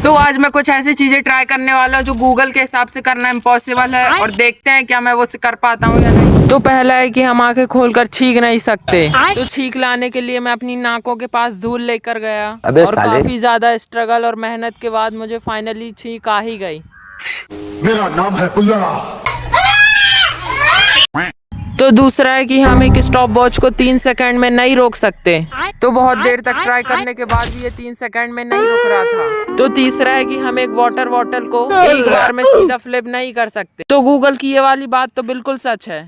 तो आज मैं कुछ ऐसी चीजें ट्राई करने वाला हूँ जो गूगल के हिसाब से करना इम्पॉसिबल है, और देखते हैं क्या मैं वो कर पाता हूँ या नहीं। तो पहला है कि हम आंखें खोलकर छींक नहीं सकते। तो छींक लाने के लिए मैं अपनी नाकों के पास धूल लेकर गया, और काफी ज्यादा स्ट्रगल और मेहनत के बाद मुझे फाइनली छींक आ ही गई। मेरा नाम है कुल्ला। तो दूसरा है कि हम एक स्टॉप वॉच को 3 सेकंड में नहीं रोक सकते। तो बहुत देर तक ट्राई करने के बाद भी ये 3 सेकंड में नहीं रुक रहा था। तो तीसरा है कि हम एक वाटर बॉटल को एक बार में सीधा फ्लिप नहीं कर सकते। तो गूगल की ये वाली बात तो बिल्कुल सच है।